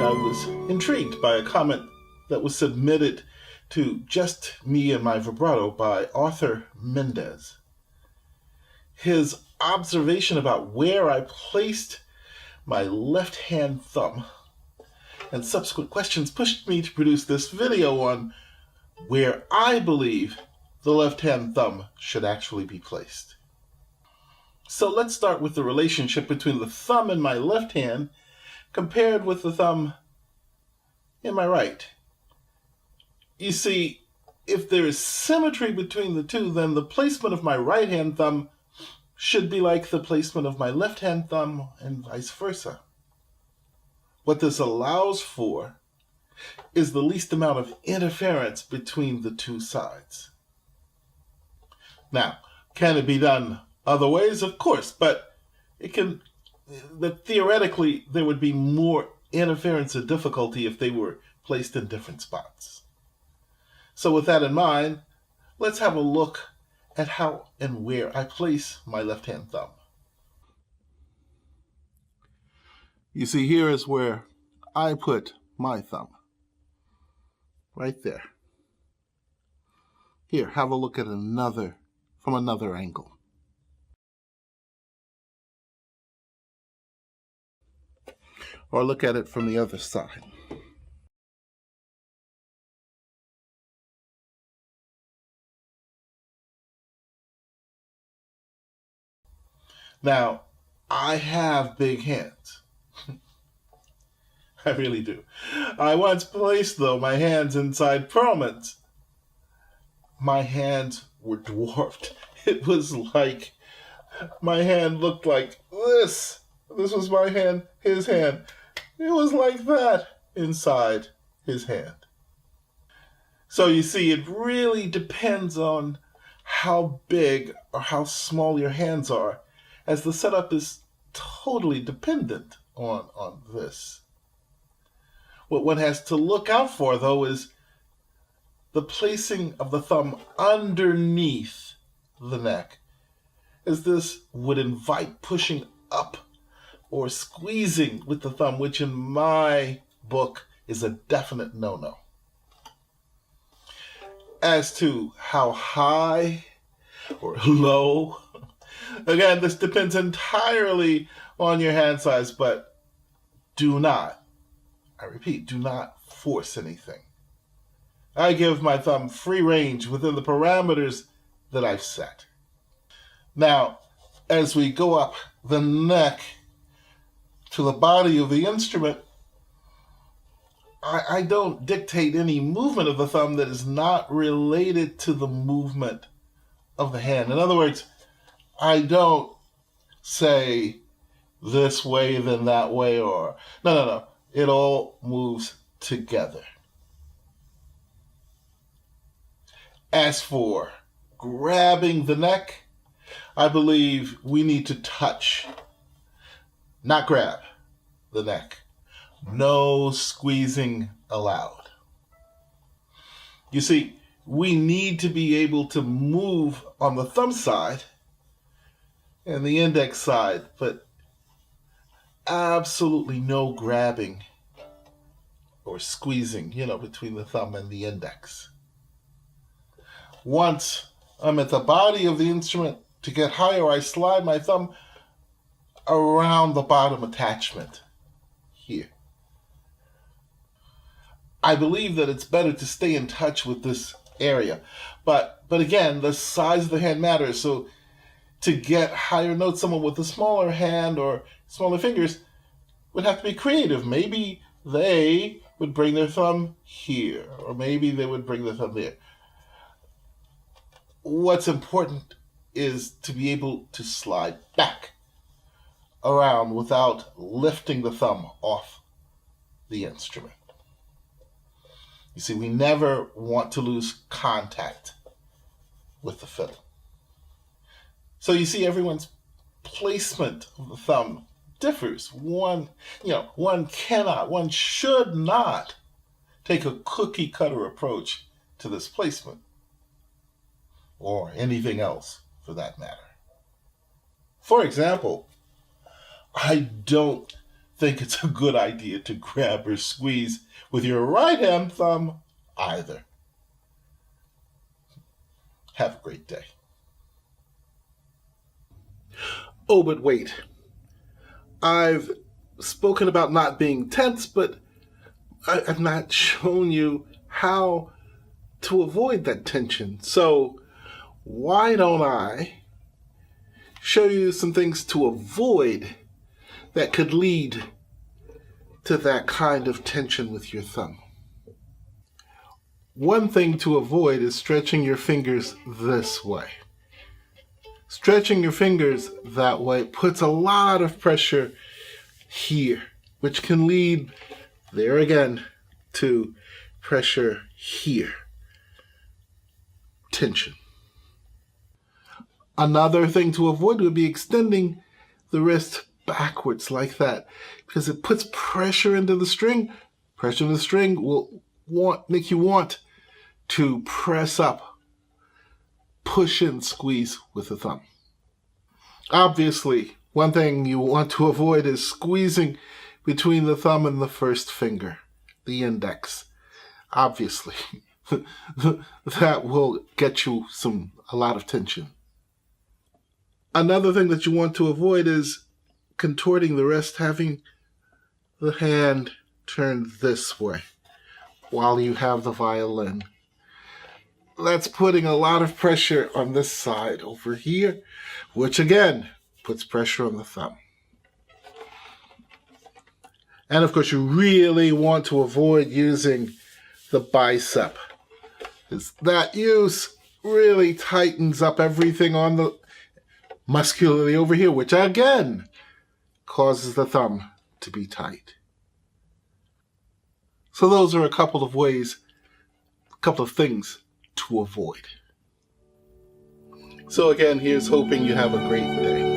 I was intrigued by a comment that was submitted to Just Me and My Vibrato by Arthur Mendez. His observation about where I placed my left-hand thumb and subsequent questions pushed me to produce this video on where I believe the left-hand thumb should actually be placed. So let's start with the relationship between the thumb in my left hand compared with the thumb in my right. You see, if there is symmetry between the two, then the placement of my right-hand thumb should be like the placement of my left-hand thumb and vice versa. What this allows for is the least amount of interference between the two sides. Now, can it be done other ways? Of course, but theoretically there would be more interference or difficulty if they were placed in different spots. So with that in mind, let's have a look at how and where I place my left-hand thumb. You see, here is where I put my thumb. Right there. Here, have a look at from another angle. Or look at it from the other side. Now, I have big hands. I really do. I once placed, though, my hands inside pyramids. My hands were dwarfed. It was like, my hand looked like this. This was my hand, his hand. It was like that inside his hand. So you see, it really depends on how big or how small your hands are, as the setup is totally dependent on this. What one has to look out for, though, is the placing of the thumb underneath the neck, as this would invite pushing up or squeezing with the thumb, which in my book is a definite no-no. As to how high or low, again, this depends entirely on your hand size, but do not, I repeat, do not force anything. I give my thumb free range within the parameters that I've set. Now, as we go up the neck to the body of the instrument, I don't dictate any movement of the thumb that is not related to the movement of the hand. In other words, I don't say this way, then that way, or no. It all moves together. As for grabbing the neck, I believe we need to touch, not grab, the neck. No squeezing allowed. You see, we need to be able to move on the thumb side and the index side, but absolutely no grabbing or squeezing, between the thumb and the index. Once I'm at the body of the instrument, to get higher, I slide my thumb around the bottom attachment here. I believe that it's better to stay in touch with this area. But again, the size of the hand matters. So to get higher notes, someone with a smaller hand or smaller fingers would have to be creative. Maybe they would bring their thumb here, or maybe they would bring their thumb there. What's important is to be able to slide back around without lifting the thumb off the instrument. You see, we never want to lose contact with the fiddle. So you see, everyone's placement of the thumb differs. One should not take a cookie cutter approach to this placement, or anything else for that matter. For example, I don't think it's a good idea to grab or squeeze with your right hand thumb either. Have a great day. Oh, but wait. I've spoken about not being tense, but I've not shown you how to avoid that tension. So why don't I show you some things to avoid that could lead to that kind of tension with your thumb. One thing to avoid is stretching your fingers this way. Stretching your fingers that way puts a lot of pressure here, which can lead, there again, to pressure here. Tension. Another thing to avoid would be extending the wrist backwards like that, because it puts pressure into the string. Pressure in the string will make you want to press up, push and squeeze with the thumb. Obviously, one thing you want to avoid is squeezing between the thumb and the first finger, the index. Obviously, that will get you a lot of tension. Another thing that you want to avoid is contorting the wrist, having the hand turned this way while you have the violin. That's putting a lot of pressure on this side over here, which again puts pressure on the thumb. And of course, you really want to avoid using the bicep, because that use really tightens up everything on the muscularly over here, which again causes the thumb to be tight. So those are a couple of ways, a couple of things to avoid. So again, here's hoping you have a great day.